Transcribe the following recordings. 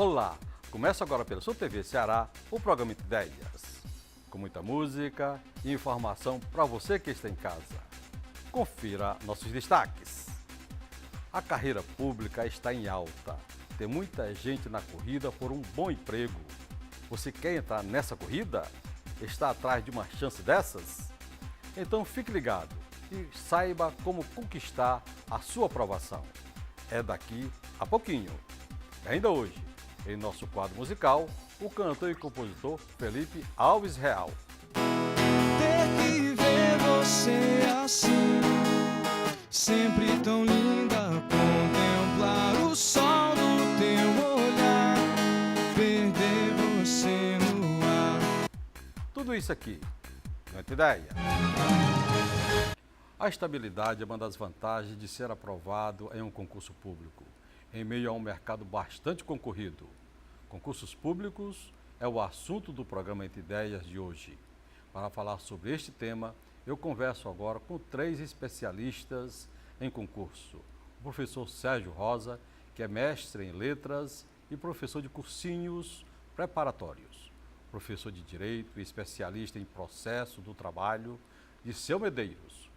Olá! Começa agora pela sua TV Ceará o programa Ideias, com muita música e informação para você que está em casa. Confira nossos destaques. A carreira pública está em alta. Tem muita gente na corrida por um bom emprego. Você quer entrar nessa corrida? Está atrás de uma chance dessas? Então fique ligado e saiba como conquistar a sua aprovação. É daqui a pouquinho. E ainda hoje, em nosso quadro musical, o cantor e compositor Felipe Alves Real. Ter que ver você assim, sempre tão linda, contemplar o sol do teu olhar, perder você no ar. Tudo isso aqui, não é ideia? A estabilidade é uma das vantagens de ser aprovado em um concurso público, em meio a um mercado bastante concorrido. Concursos públicos é o assunto do programa Entre Ideias de hoje. Para falar sobre este tema, eu converso agora com 3 especialistas em concurso. O professor Sérgio Rosa, que é mestre em letras e professor de cursinhos preparatórios. Professor de Direito e especialista em processo do trabalho, Diceu Medeiros.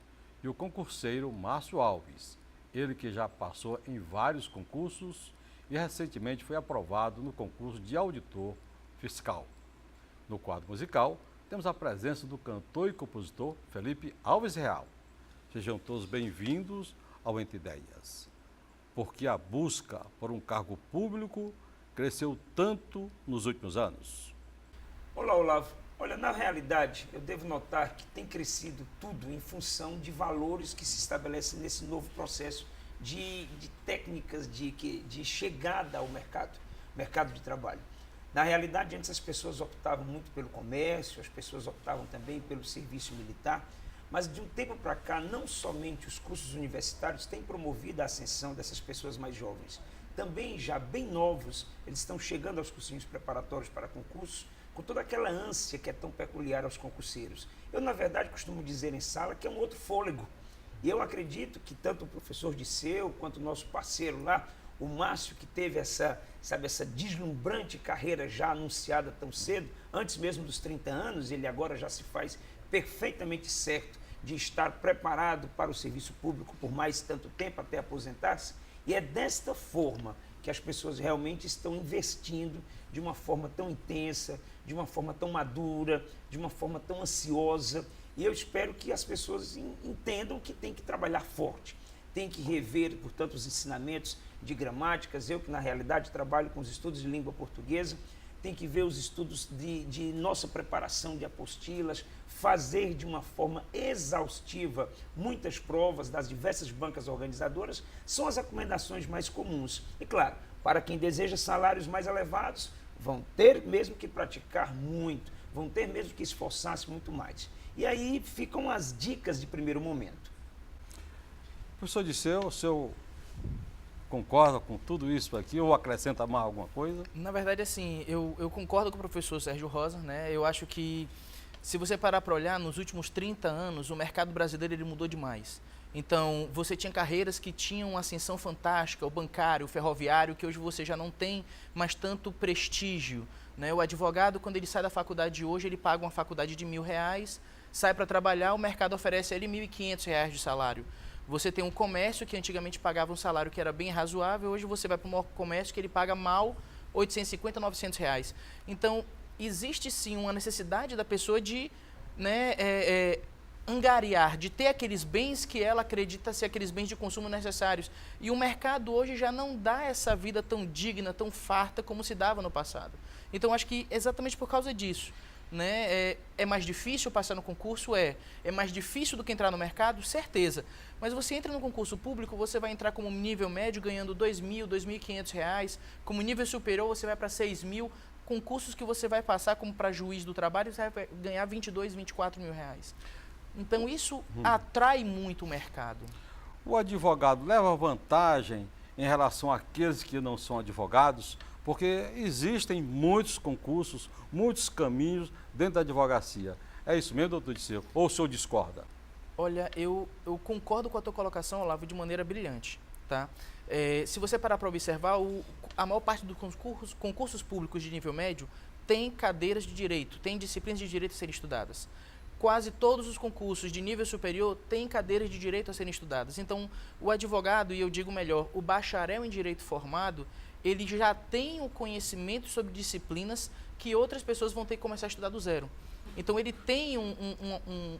E o concurseiro Márcio Alves, ele que já passou em vários concursos e recentemente foi aprovado no concurso de auditor fiscal. No quadro musical, temos a presença do cantor e compositor Felipe Alves Real. Sejam todos bem-vindos ao Entre Ideias. Porque a busca por um cargo público cresceu tanto nos últimos anos. Olá, Olavo. Olha, na realidade, eu devo notar que tem crescido tudo em função de valores que se estabelecem nesse novo processo de técnicas de chegada ao mercado de trabalho. Na realidade, antes as pessoas optavam muito pelo comércio, as pessoas optavam também pelo serviço militar, mas de um tempo para cá, não somente os cursos universitários têm promovido a ascensão dessas pessoas mais jovens, também já bem novos, eles estão chegando aos cursinhos preparatórios para concursos, com toda aquela ânsia que é tão peculiar aos concurseiros. Eu, na verdade, costumo dizer em sala que é um outro fôlego. E eu acredito que tanto o professor Diceu quanto o nosso parceiro lá, o Márcio, que teve essa deslumbrante carreira já anunciada tão cedo, antes mesmo dos 30 anos, ele agora já se faz perfeitamente certo de estar preparado para o serviço público por mais tanto tempo, até aposentar-se. E é desta forma que as pessoas realmente estão investindo de uma forma tão intensa, de uma forma tão madura, de uma forma tão ansiosa. E eu espero que as pessoas entendam que tem que trabalhar forte, tem que rever, portanto, os ensinamentos de gramáticas. Eu que, na realidade, trabalho com os estudos de língua portuguesa, tem que ver os estudos de nossa preparação de apostilas, fazer de uma forma exaustiva muitas provas das diversas bancas organizadoras, são as recomendações mais comuns. E, claro, para quem deseja salários mais elevados, vão ter mesmo que praticar muito, vão ter mesmo que esforçar-se muito mais. E aí ficam as dicas de primeiro momento. Professor Diceu, o senhor concorda com tudo isso aqui ou acrescenta mais alguma coisa? Na verdade, assim, eu concordo com o professor Sérgio Rosa, né? Eu acho que, se você parar para olhar, nos últimos 30 anos, o mercado brasileiro ele mudou demais. Então, você tinha carreiras que tinham uma ascensão fantástica, o bancário, o ferroviário, que hoje você já não tem mais tanto prestígio, né? O advogado, quando ele sai da faculdade de hoje, ele paga uma faculdade de R$1.000, sai para trabalhar, o mercado oferece a ele R$1.500 de salário. Você tem um comércio que antigamente pagava um salário que era bem razoável, hoje você vai para um comércio que ele paga mal R$850, R$900. Então, existe sim uma necessidade da pessoa de, né, angariar, de ter aqueles bens que ela acredita ser aqueles bens de consumo necessários. E o mercado hoje já não dá essa vida tão digna, tão farta como se dava no passado. Então, acho que exatamente por causa disso, né, é mais difícil passar no concurso? É mais difícil do que entrar no mercado? Certeza. Mas você entra no concurso público, você vai entrar como nível médio ganhando R$2.000, R$2.500. Como nível superior, você vai para R$6.000. Concursos que você vai passar como para juiz do trabalho, você vai ganhar R$22.000, R$24.000. Então, isso atrai muito o mercado. O advogado leva vantagem em relação àqueles que não são advogados, porque existem muitos concursos, muitos caminhos dentro da advocacia. É isso mesmo, doutor Diceu? Ou o senhor discorda? Olha, eu concordo com a tua colocação, Olavo, de maneira brilhante. Tá? Se você parar para observar, a maior parte dos concursos públicos de nível médio tem cadeiras de direito, tem disciplinas de direito a serem estudadas. Quase todos os concursos de nível superior têm cadeiras de direito a serem estudadas. Então, o advogado, e eu digo melhor, o bacharel em direito formado, ele já tem o conhecimento sobre disciplinas que outras pessoas vão ter que começar a estudar do zero. Então, ele tem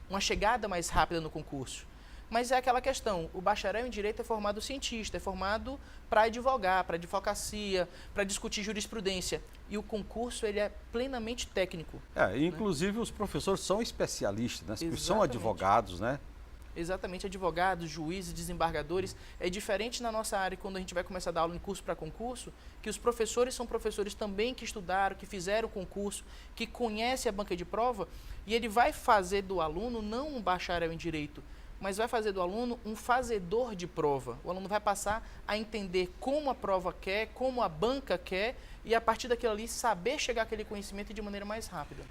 uma chegada mais rápida no concurso. Mas é aquela questão, o bacharel em direito é formado cientista, é formado para advogar, para advocacia, para discutir jurisprudência. E o concurso, ele é plenamente técnico. Inclusive, os professores são especialistas, né? Exatamente. São advogados, né? Exatamente, advogados, juízes, desembargadores. É diferente na nossa área, quando a gente vai começar a dar aula em curso para concurso, que os professores são professores também que estudaram, que fizeram o concurso, que conhecem a banca de prova, e ele vai fazer do aluno não um bacharel em direito, mas vai fazer do aluno um fazedor de prova. O aluno vai passar a entender como a prova quer, como a banca quer, e a partir daquilo ali saber chegar àquele conhecimento de maneira mais rápida.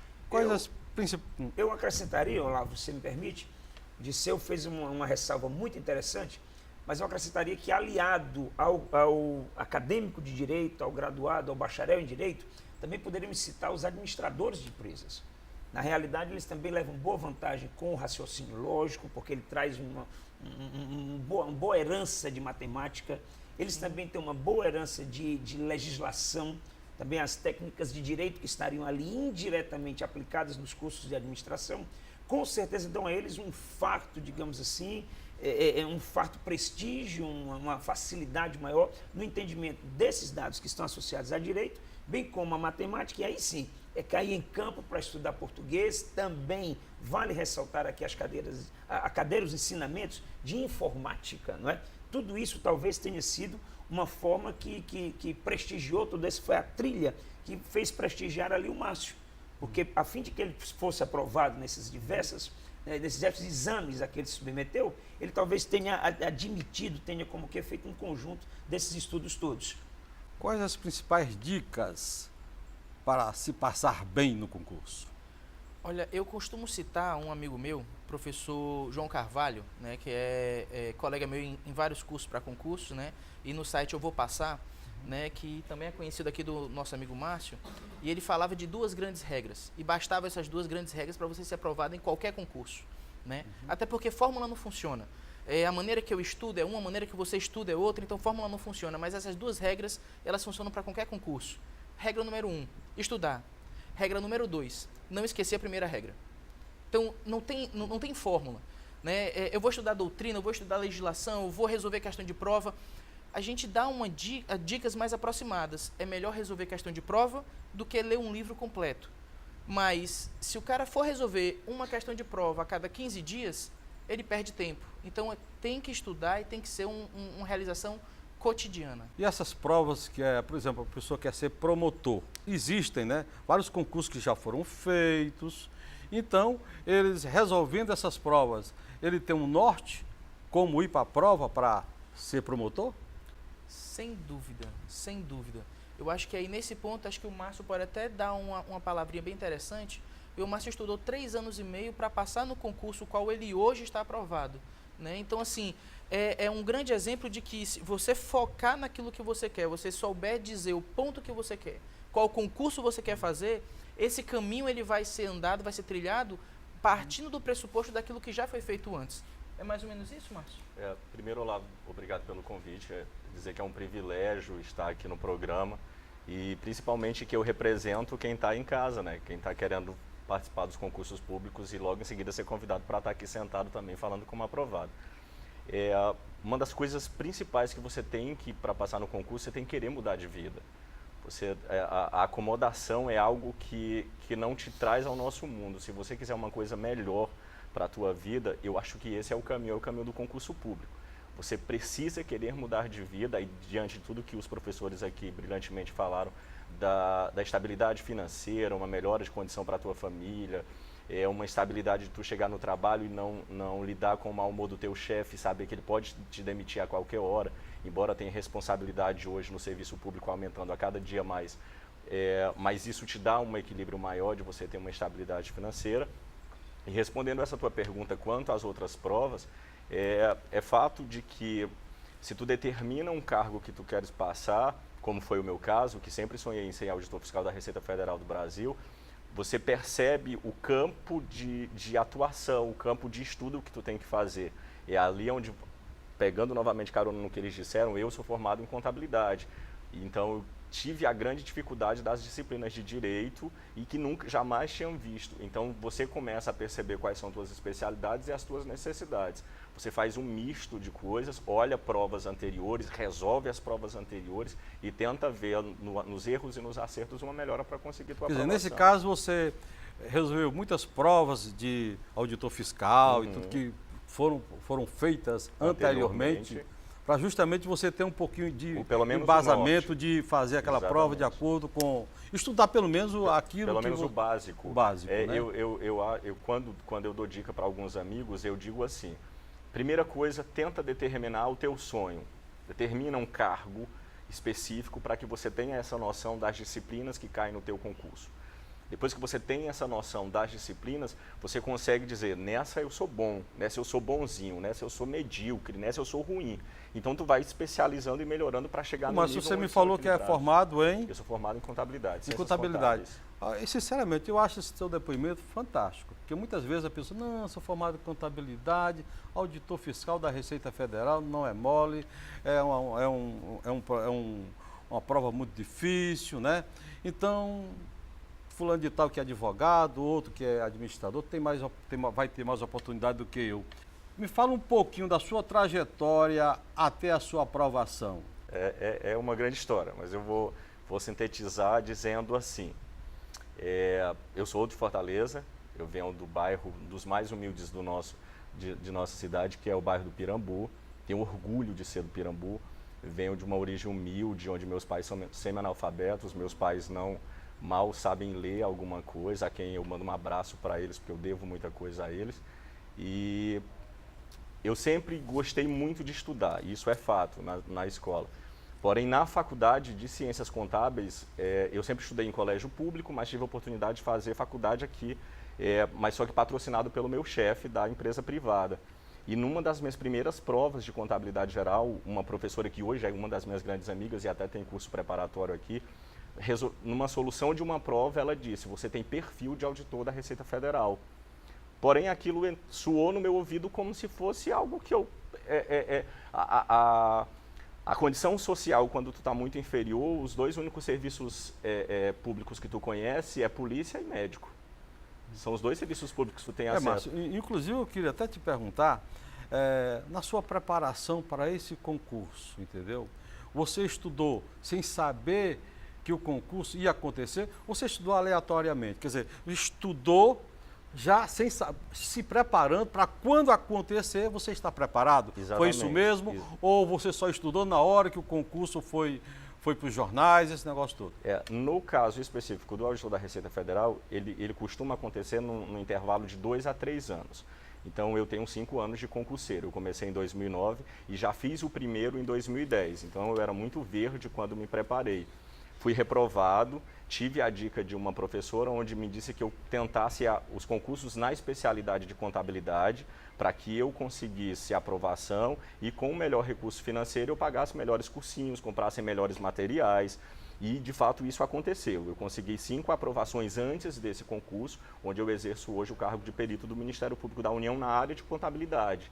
Eu acrescentaria, Olavo, se me permite, Disseu fez uma ressalva muito interessante, mas eu acrescentaria que aliado ao acadêmico de direito, ao graduado, ao bacharel em direito, também poderíamos citar os administradores de empresas. Na realidade, eles também levam boa vantagem com o raciocínio lógico, porque ele traz uma boa herança de matemática. Eles também têm uma boa herança de legislação, também as técnicas de direito que estariam ali indiretamente aplicadas nos cursos de administração. Com certeza dão a eles um farto, digamos assim, um farto prestígio, uma facilidade maior no entendimento desses dados que estão associados a direito, bem como a matemática, e aí sim, é cair em campo para estudar português. Também vale ressaltar aqui a cadeira, os ensinamentos de informática, não é? Tudo isso talvez tenha sido uma forma que prestigiou tudo isso, foi a trilha que fez prestigiar ali o Márcio, porque a fim de que ele fosse aprovado nesses diversos exames a que ele se submeteu, ele talvez tenha admitido, tenha como que feito um conjunto desses estudos todos. Quais as principais dicas para se passar bem no concurso? Olha, eu costumo citar um amigo meu, professor João Carvalho, né, que é colega meu em vários cursos para concurso, né, e no site Eu Vou Passar, né, que também é conhecido aqui do nosso amigo Márcio, e ele falava de 2 grandes regras, e bastava essas 2 grandes regras para você ser aprovado em qualquer concurso, né? Até porque fórmula não funciona. A maneira que eu estudo é uma, a maneira que você estuda é outra, então fórmula não funciona, mas essas 2 regras, elas funcionam para qualquer concurso. Regra número 1, estudar. Regra número 2, não esquecer a primeira regra. Então, não tem fórmula, né? Eu vou estudar doutrina, eu vou estudar legislação, eu vou resolver questão de prova. A gente dá dicas mais aproximadas. É melhor resolver questão de prova do que ler um livro completo. Mas, se o cara for resolver uma questão de prova a cada 15 dias, ele perde tempo. Então, tem que estudar e tem que ser uma realização cotidiana. E essas provas que por exemplo, a pessoa quer ser promotor, existem, né? Vários concursos que já foram feitos. Então, eles resolvendo essas provas, ele tem um norte como ir para a prova para ser promotor? Sem dúvida, sem dúvida. Eu acho que aí nesse ponto, acho que o Márcio pode até dar uma palavrinha bem interessante. O Márcio estudou 3 anos e meio para passar no concurso qual ele hoje está aprovado, né? Então, assim, é um grande exemplo de que se você focar naquilo que você quer, você souber dizer o ponto que você quer, qual concurso você quer fazer, esse caminho ele vai ser andado, vai ser trilhado partindo do pressuposto daquilo que já foi feito antes. É mais ou menos isso, Márcio? Primeiro, Olavo, obrigado pelo convite. Dizer que é um privilégio estar aqui no programa e principalmente que eu represento quem está em casa, né? Quem está querendo participar dos concursos públicos e logo em seguida ser convidado para estar aqui sentado também falando como aprovado. Uma das coisas principais que você tem que, para passar no concurso, você tem que querer mudar de vida. A acomodação é algo que não te traz ao nosso mundo. Se você quiser uma coisa melhor para a tua vida, eu acho que esse é o caminho do concurso público. Você precisa querer mudar de vida, e diante de tudo que os professores aqui brilhantemente falaram, da estabilidade financeira, uma melhora de condição para a tua família, uma estabilidade de tu chegar no trabalho e não lidar com o mau humor do teu chefe, saber que ele pode te demitir a qualquer hora, embora tenha responsabilidade hoje no serviço público aumentando a cada dia mais, mas isso te dá um equilíbrio maior de você ter uma estabilidade financeira. E respondendo essa tua pergunta quanto às outras provas, é fato de que se tu determina um cargo que tu queres passar, como foi o meu caso, que sempre sonhei em ser auditor fiscal da Receita Federal do Brasil, você percebe o campo de atuação, o campo de estudo que tu tem que fazer. É ali onde, pegando novamente carona no que eles disseram, eu sou formado em contabilidade. Então, eu tive a grande dificuldade das disciplinas de direito e que nunca, jamais tinham visto. Então, você começa a perceber quais são suas especialidades e as suas necessidades. Você faz um misto de coisas, olha provas anteriores, resolve as provas anteriores e tenta ver nos erros e nos acertos uma melhora para conseguir tua aprovação. Nesse caso, você resolveu muitas provas de auditor fiscal e tudo que foram feitas anteriormente, para justamente você ter um pouquinho de embasamento de fazer aquela prova de acordo com... Estudar pelo menos aquilo pelo menos o básico. O básico, né? Quando eu dou dica para alguns amigos, eu digo assim, primeira coisa, tenta determinar o teu sonho. Determina um cargo específico para que você tenha essa noção das disciplinas que caem no teu concurso. Depois que você tem essa noção das disciplinas, você consegue dizer, nessa eu sou bom, nessa eu sou bonzinho, nessa eu sou medíocre, nessa eu sou ruim. Então, tu vai especializando e melhorando para chegar no nível. Mas você me falou que é formado em... Eu sou formado em contabilidade. Em contabilidade. E, sinceramente, eu acho esse seu depoimento fantástico. Porque muitas vezes a pessoa, não, eu sou formado em contabilidade, auditor fiscal da Receita Federal, não é mole, uma prova muito difícil, né? Então... fulano de tal que é advogado, outro que é administrador, vai ter mais oportunidade do que eu. Me fala um pouquinho da sua trajetória até a sua aprovação. É uma grande história, mas eu vou sintetizar dizendo assim. Eu sou de Fortaleza, eu venho do bairro dos mais humildes de nossa cidade, que é o bairro do Pirambu. Tenho orgulho de ser do Pirambu. Venho de uma origem humilde, onde meus pais são semi-analfabetos, meus pais mal sabem ler alguma coisa, a quem eu mando um abraço para eles, porque eu devo muita coisa a eles. E eu sempre gostei muito de estudar, isso é fato, na escola. Porém, na faculdade de Ciências Contábeis, eu sempre estudei em colégio público, mas tive a oportunidade de fazer faculdade aqui, mas só que patrocinado pelo meu chefe da empresa privada. E numa das minhas primeiras provas de contabilidade geral, uma professora que hoje é uma das minhas grandes amigas e até tem curso preparatório aqui, numa solução de uma prova, ela disse, você tem perfil de auditor da Receita Federal. Porém, aquilo soou no meu ouvido como se fosse algo que a condição social, quando tu está muito inferior, os dois únicos serviços públicos que tu conhece é polícia e médico. São os dois serviços públicos que tu tem acesso. Márcio, inclusive eu queria até te perguntar, na sua preparação para esse concurso, entendeu? Você estudou sem saber que o concurso ia acontecer, ou você estudou aleatoriamente? Quer dizer, estudou já se preparando para quando acontecer, você está preparado? Exatamente. Foi isso mesmo? Ou você só estudou na hora que o concurso foi para os jornais, esse negócio todo? No caso específico do auditor da Receita Federal, ele costuma acontecer no intervalo de 2 a 3 anos. Então, eu tenho 5 anos de concurseiro. Eu comecei em 2009 e já fiz o primeiro em 2010. Então, eu era muito verde quando me preparei. Fui reprovado, tive a dica de uma professora onde me disse que eu tentasse os concursos na especialidade de contabilidade para que eu conseguisse aprovação e com o melhor recurso financeiro eu pagasse melhores cursinhos, comprasse melhores materiais e de fato isso aconteceu. Eu consegui 5 aprovações antes desse concurso, onde eu exerço hoje o cargo de perito do Ministério Público da União na área de contabilidade.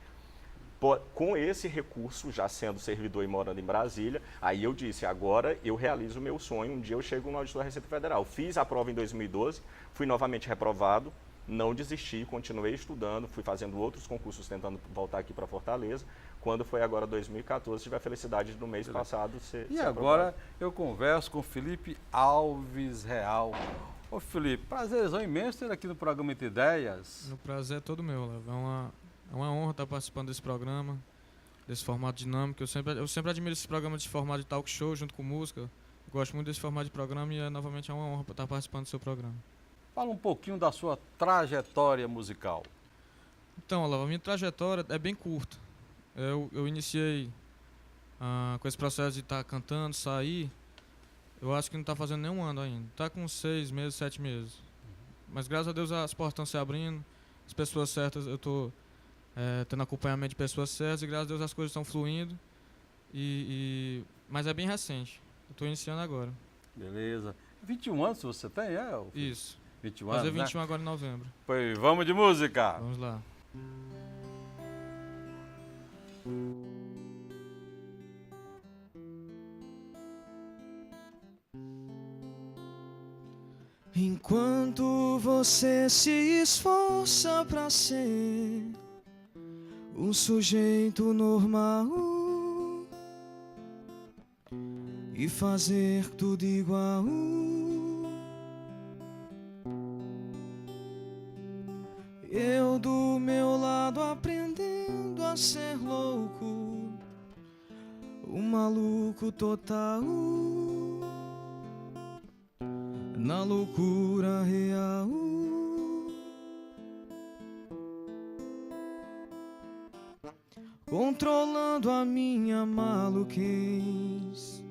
Com esse recurso, já sendo servidor e morando em Brasília, aí eu disse, agora eu realizo o meu sonho, um dia eu chego no auditor da Receita Federal. Fiz a prova em 2012, fui novamente reprovado, não desisti, continuei estudando, fui fazendo outros concursos tentando voltar aqui para Fortaleza. Quando foi agora 2014, tive a felicidade de no mês passado ser agora eu converso com Felipe Alves Real. Ô Felipe, prazerzão imenso ter aqui no programa Entre Ideias. O prazer é todo meu, Léo. É uma honra estar participando desse programa, desse formato dinâmico. Eu sempre admiro esse programa de formato de talk show junto com música. Eu gosto muito desse formato de programa e novamente é uma honra estar participando do seu programa. Fala um pouquinho da sua trajetória musical. Então, Olavo, a minha trajetória é bem curta. Eu iniciei com esse processo de estar cantando, sair. Eu acho que não está fazendo nem um ano ainda. Está com 6 meses, 7 meses. Mas graças a Deus as portas estão se abrindo. As pessoas certas, eu estou tendo acompanhamento de pessoas certas e graças a Deus as coisas estão fluindo. Mas é bem recente. Eu estou iniciando agora. Beleza. 21 anos você tem, Isso. 21 Fazer anos, 21 agora em novembro. Pois vamos de música. Vamos lá. Enquanto você se esforça pra ser um sujeito normal e fazer tudo igual, eu do meu lado aprendendo a ser louco, um maluco total, na loucura real. Controlando a minha maluquez,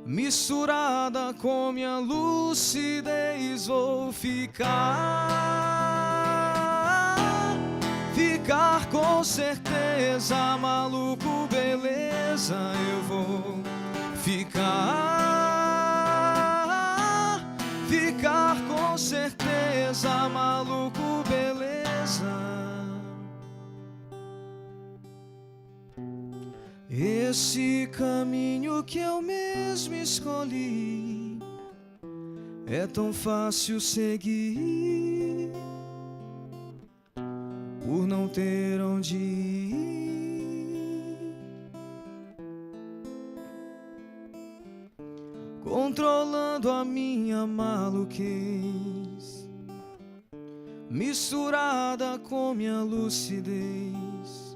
misturada com minha lucidez, vou ficar com certeza, maluco, beleza, eu vou ficar com certeza, maluco, beleza. Esse caminho que eu mesmo escolhi é tão fácil seguir, por não ter onde ir. Controlando a minha maluquez, misturada com minha lucidez,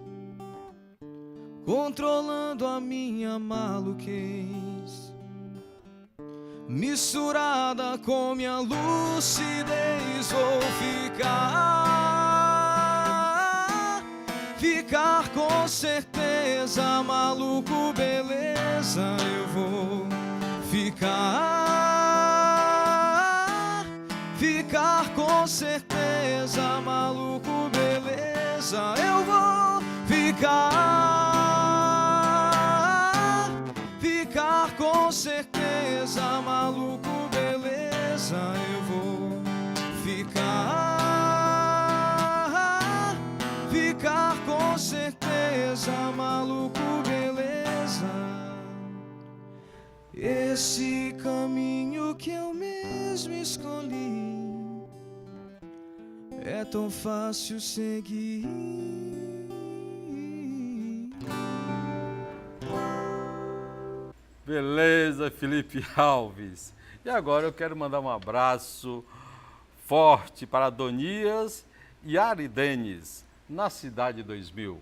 controlando a minha maluquez, misturada com minha lucidez, vou ficar com certeza, maluco, beleza, eu vou ficar com certeza, maluco, beleza, eu vou ficar com certeza, maluco, beleza, eu vou ficar com certeza, maluco, beleza. Esse caminho que eu mesmo escolhi é tão fácil seguir. Beleza, Felipe Alves. E agora eu quero mandar um abraço forte para Adonias e Aridenes, na Cidade 2000.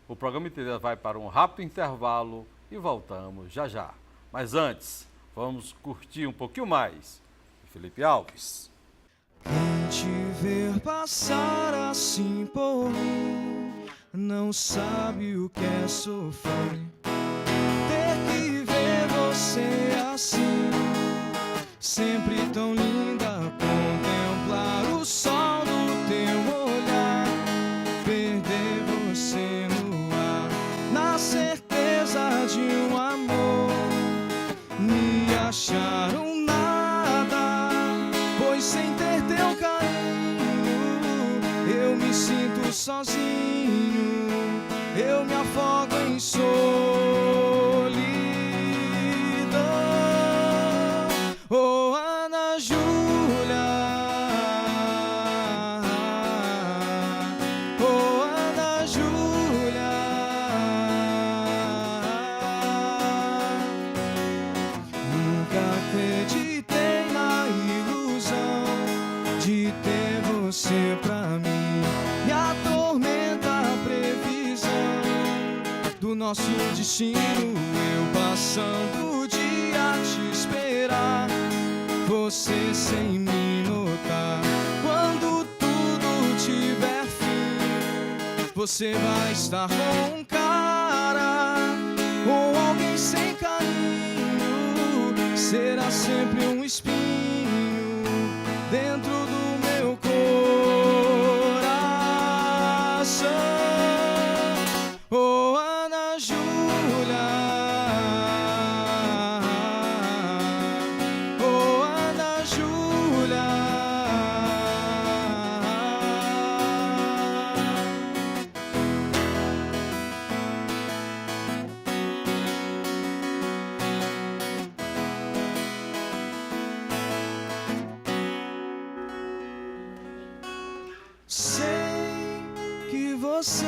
O programa inteiro vai para um rápido intervalo e voltamos já já. Mas antes, vamos curtir um pouquinho mais. Felipe Alves. Quem te ver passar assim por mim não sabe o que é sofrer. Ter que ver você assim, sempre tão linda, contemplar o sol no teu olhar, perder você no ar, na certeza de um amor, me achar um nada, pois sem ter teu carinho eu me sinto sozinho, eu me afogo em solidão. Oh, Ana Júlia, oh, Ana Júlia, nunca acreditei na ilusão de ter você pra mim, e atormenta a previsão do nosso destino, eu passando o dia a te esperar, você sem me notar. Quando tudo tiver fim, você vai estar com um cara ou alguém sem carinho, será sempre um espinho dentro do meu coração. Oh, Ana Júlia, você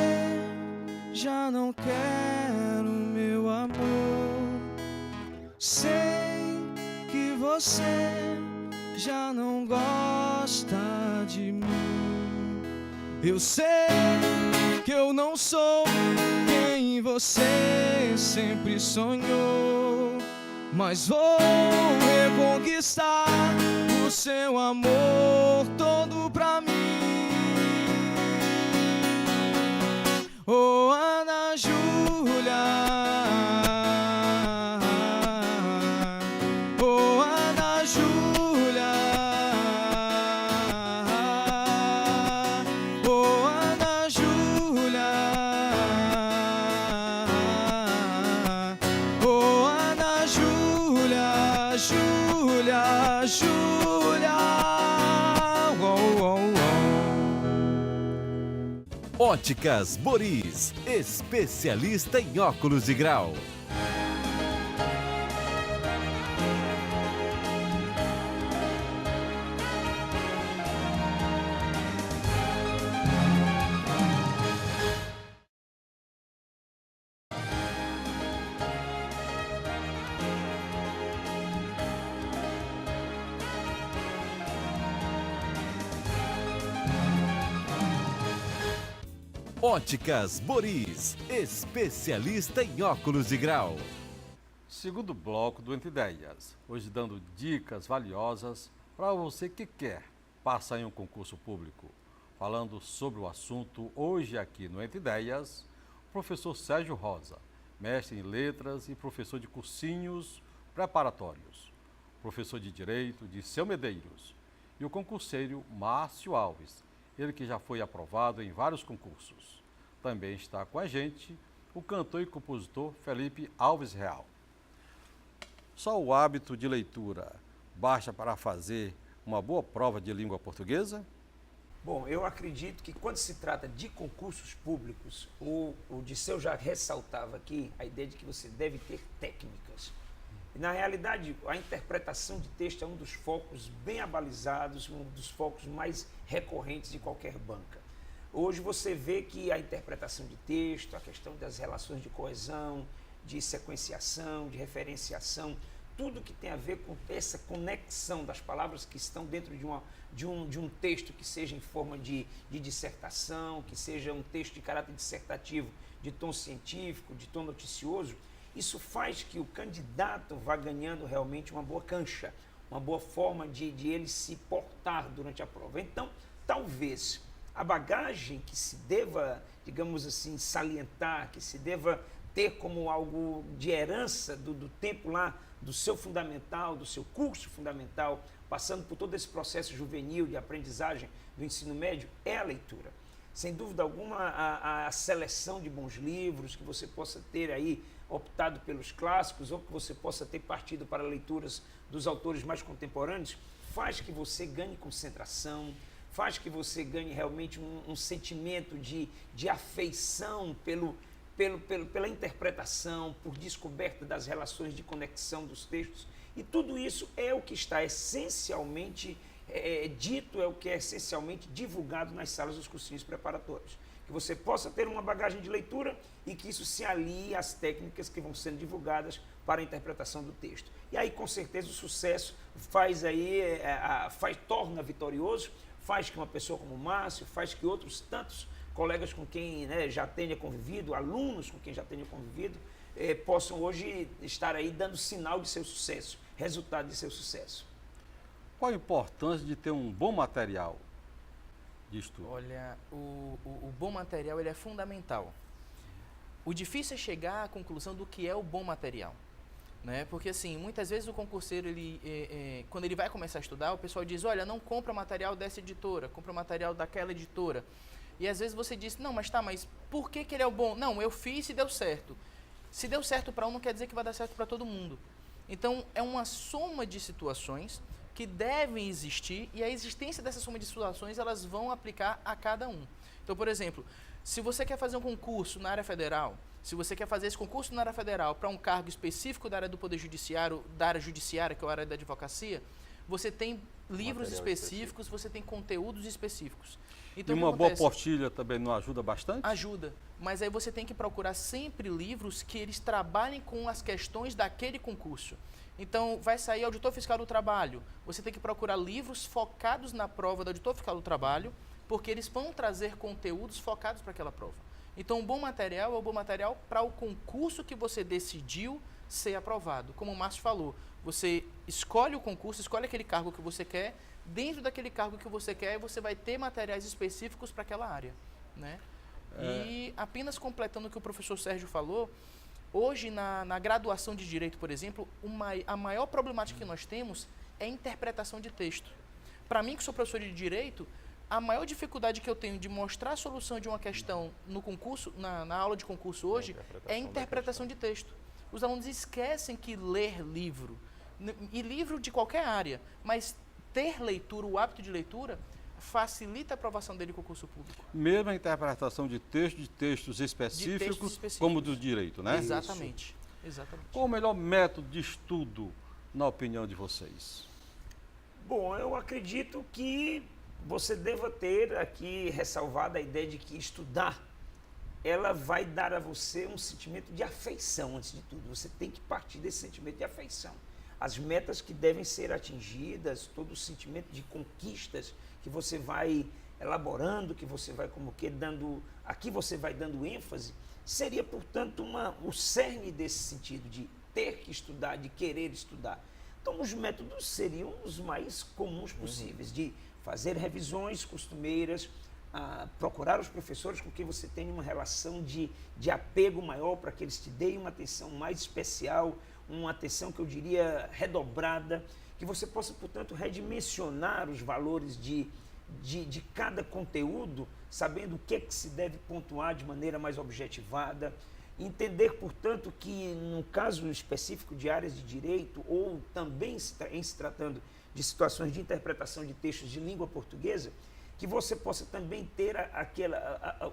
já não quer o meu amor. Sei que você já não gosta de mim. Eu sei que eu não sou quem você sempre sonhou, mas vou reconquistar o seu amor todo pra mim. Oh, Ana Júlia, oh, Ana Júlia, oh, Ana Júlia, oh, Ana Júlia, Júlia, Júlia. Oh, oh, oh. Óticas Boris, especialista em óculos de grau. Óticas Boris, especialista em óculos de grau. Segundo bloco do Entre Ideias, hoje dando dicas valiosas para você que quer passar em um concurso público. Falando sobre o assunto hoje aqui no Entre Ideias, o professor Sérgio Rosa, mestre em letras e professor de cursinhos preparatórios, professor de Direito de Seu Medeiros, e o concurseiro Márcio Alves, ele que já foi aprovado em vários concursos. Também está com a gente o cantor e compositor Felipe Alves Real. Só o hábito de leitura basta para fazer uma boa prova de língua portuguesa? Bom, eu acredito que quando se trata de concursos públicos, o Disseu já ressaltava aqui a ideia de que você deve ter técnicas. E, na realidade, a interpretação de texto é um dos focos bem abalizados, um dos focos mais recorrentes de qualquer banca. Hoje você vê que a interpretação de texto, a questão das relações de coesão, de sequenciação, de referenciação, tudo que tem a ver com essa conexão das palavras que estão dentro de um texto que seja em forma de dissertação, que seja um texto de caráter dissertativo, de tom científico, de tom noticioso, isso faz que o candidato vá ganhando realmente uma boa cancha, uma boa forma de ele se portar durante a prova. Então, talvez a bagagem que se deva, digamos assim, salientar, que se deva ter como algo de herança do tempo lá, do seu fundamental, do seu curso fundamental, passando por todo esse processo juvenil de aprendizagem do ensino médio, é a leitura. Sem dúvida alguma, a seleção de bons livros, que você possa ter aí optado pelos clássicos, ou que você possa ter partido para leituras dos autores mais contemporâneos, faz que você ganhe concentração, faz que você ganhe realmente um sentimento de afeição pela interpretação, por descoberta das relações de conexão dos textos. E tudo isso é o que está essencialmente dito, é o que é essencialmente divulgado nas salas dos cursinhos preparatórios. Que você possa ter uma bagagem de leitura e que isso se alie às técnicas que vão sendo divulgadas para a interpretação do texto. E aí, com certeza, o sucesso torna vitorioso, faz que uma pessoa como o Márcio, faz que outros tantos colegas com quem já tenha convivido, alunos com quem já tenha convivido, possam hoje estar aí dando sinal de seu sucesso, resultado de seu sucesso. Qual a importância de ter um bom material de estudo? Olha, o bom material ele é fundamental. O difícil é chegar à conclusão do que é o bom material, né? Porque assim, muitas vezes o concurseiro, quando ele vai começar a estudar, o pessoal diz, olha, não compra material dessa editora, compra material daquela editora. E às vezes você diz, não, mas por que ele é o bom? Não, eu fiz e deu certo. Se deu certo para um, não quer dizer que vai dar certo para todo mundo. Então, é uma soma de situações que devem existir, e a existência dessa soma de situações, elas vão aplicar a cada um. Então, por exemplo, se você quer fazer um concurso na área federal, se você quer fazer esse concurso na área federal para um cargo específico da área do Poder Judiciário, da área judiciária, que é a área da advocacia, você tem livros Material específicos, você tem conteúdos específicos. E Então, o que uma boa acontece? postilha também não ajuda bastante? Ajuda, mas aí você tem que procurar sempre livros que eles trabalhem com as questões daquele concurso. Então, vai sair Auditor Fiscal do Trabalho, você tem que procurar livros focados na prova do Auditor Fiscal do Trabalho, porque eles vão trazer conteúdos focados para aquela prova. Então, um bom material é um bom material para o concurso que você decidiu ser aprovado. Como o Márcio falou, você escolhe o concurso, escolhe aquele cargo que você quer, dentro daquele cargo que você quer, você vai ter materiais específicos para aquela área, né? E apenas completando o que o professor Sérgio falou, hoje na graduação de Direito, por exemplo, a maior problemática que nós temos é a interpretação de texto. Para mim, que sou professor de Direito, a maior dificuldade que eu tenho de mostrar a solução de uma questão no concurso, na aula de concurso hoje, é a interpretação de texto. Os alunos esquecem que ler livro, e livro de qualquer área, mas ter leitura, o hábito de leitura, facilita a aprovação dele com o concurso público. Mesmo a interpretação de textos específicos, como do direito, né? Exatamente. Exatamente. Qual o melhor método de estudo, na opinião de vocês? Bom, eu acredito que você deva ter aqui ressalvada a ideia de que estudar, ela vai dar a você um sentimento de afeição, antes de tudo. Você tem que partir desse sentimento de afeição. As metas que devem ser atingidas, todo o sentimento de conquistas que você vai elaborando, que você vai como que dando, aqui você vai dando ênfase, seria, portanto, o cerne desse sentido de ter que estudar, de querer estudar. Então, os métodos seriam os mais comuns possíveis, de fazer revisões costumeiras, procurar os professores com quem você tem uma relação de apego maior para que eles te deem uma atenção mais especial, uma atenção que eu diria redobrada, que você possa, portanto, redimensionar os valores de cada conteúdo, sabendo o que é que se deve pontuar de maneira mais objetivada, entender, portanto, que no caso específico de áreas de direito, ou também em se tratando de situações de interpretação de textos de língua portuguesa, que você possa também ter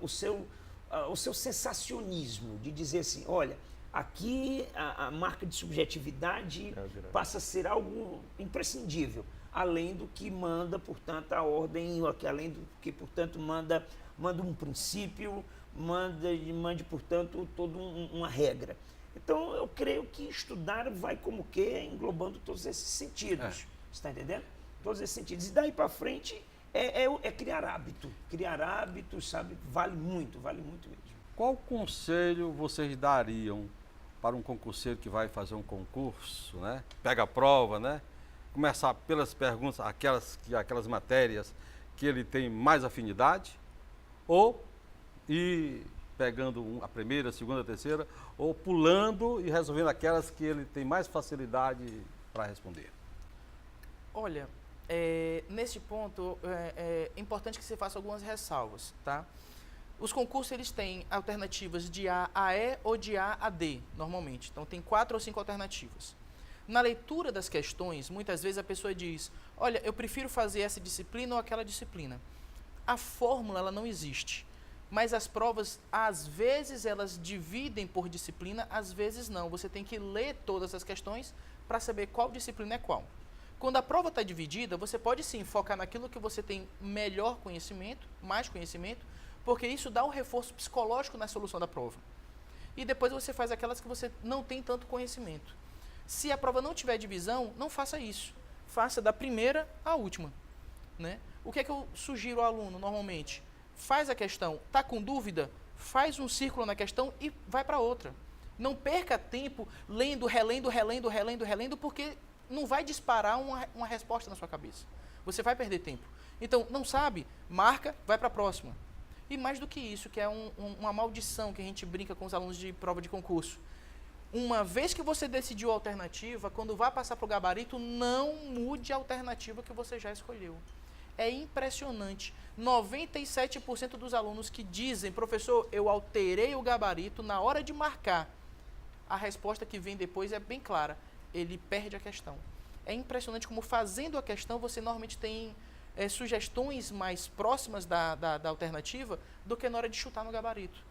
o seu sensacionismo, de dizer assim, olha, aqui a marca de subjetividade passa a ser algo imprescindível, além do que manda, portanto, a ordem, além do que, portanto, manda um princípio, mande, portanto, toda uma regra. Então, eu creio que estudar vai como que englobando todos esses sentidos, você está entendendo? Todos esses sentidos. E daí para frente é criar hábito. Criar hábitos, sabe, vale muito mesmo. Qual conselho vocês dariam para um concurseiro que vai fazer um concurso, né? Pega a prova, né? Começar pelas perguntas, aquelas matérias que ele tem mais afinidade, ou ir pegando a primeira, a segunda, a terceira, ou pulando e resolvendo aquelas que ele tem mais facilidade para responder. Olha, nesse ponto é importante que você faça algumas ressalvas, tá? Os concursos, eles têm alternativas de A a E ou de A a D, normalmente. Então, tem 4 ou 5 alternativas. Na leitura das questões, muitas vezes a pessoa diz, olha, eu prefiro fazer essa disciplina ou aquela disciplina. A fórmula, ela não existe. Mas as provas, às vezes, elas dividem por disciplina, às vezes não. Você tem que ler todas as questões para saber qual disciplina é qual. Quando a prova está dividida, você pode sim focar naquilo que você tem melhor conhecimento, mais conhecimento, porque isso dá um reforço psicológico na solução da prova. E depois você faz aquelas que você não tem tanto conhecimento. Se a prova não tiver divisão, não faça isso. Faça da primeira à última, né? O que é que eu sugiro ao aluno normalmente? Faz a questão, está com dúvida? Faz um círculo na questão e vai para outra. Não perca tempo lendo, relendo, porque não vai disparar uma resposta na sua cabeça. Você vai perder tempo. Então, não sabe? Marca, vai para a próxima. E mais do que isso, que é uma maldição que a gente brinca com os alunos de prova de concurso. Uma vez que você decidiu a alternativa, quando vai passar para o gabarito, não mude a alternativa que você já escolheu. É impressionante. 97% dos alunos que dizem, professor, eu alterei o gabarito na hora de marcar. A resposta que vem depois é bem clara. Ele perde a questão. É impressionante como fazendo a questão você normalmente tem sugestões mais próximas da alternativa do que na hora de chutar no gabarito,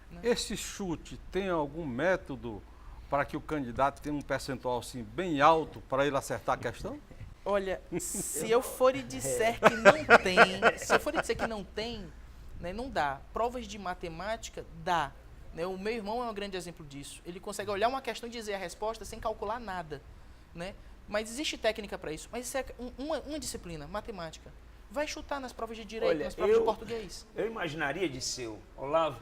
né? Esse chute tem algum método para que o candidato tenha um percentual assim, bem alto para ele acertar a questão? Olha, se eu for e disser que não tem, se eu for e dizer que não tem, né, não dá. Provas de matemática, dá. Né? O meu irmão é um grande exemplo disso. Ele consegue olhar uma questão e dizer a resposta sem calcular nada. Né? Mas existe técnica para isso. Mas isso é uma disciplina, matemática. Vai chutar nas provas de direito, Olha, nas provas de português. Eu imaginaria, Disseu, Olavo,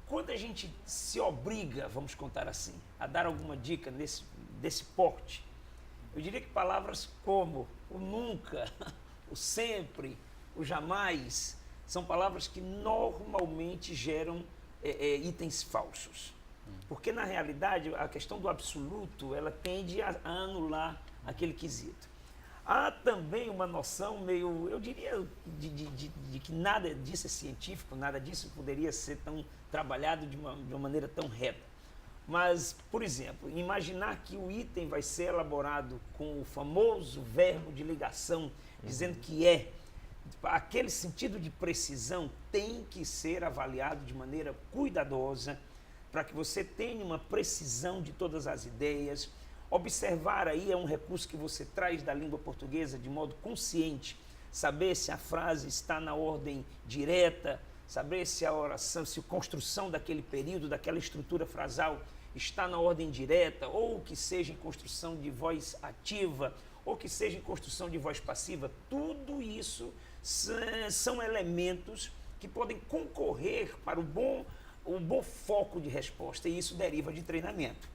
quando a gente se obriga, vamos contar assim, a dar alguma dica desse porte, eu diria que palavras como o nunca, o sempre, o jamais, são palavras que normalmente geram itens falsos. Porque, na realidade, a questão do absoluto, ela tende a anular aquele quesito. Há também uma noção meio, eu diria, de que nada disso é científico, nada disso poderia ser tão trabalhado de uma maneira tão reta. Mas, por exemplo, imaginar que o item vai ser elaborado com o famoso verbo de ligação, dizendo que é, aquele sentido de precisão tem que ser avaliado de maneira cuidadosa, para que você tenha uma precisão de todas as ideias. Observar aí é um recurso que você traz da língua portuguesa de modo consciente, saber se a frase está na ordem direta, saber se a oração, se a construção daquele período, daquela estrutura frasal está na ordem direta, ou que seja em construção de voz ativa, ou que seja em construção de voz passiva. Tudo isso são elementos que podem concorrer para o bom foco de resposta, e isso deriva de treinamento.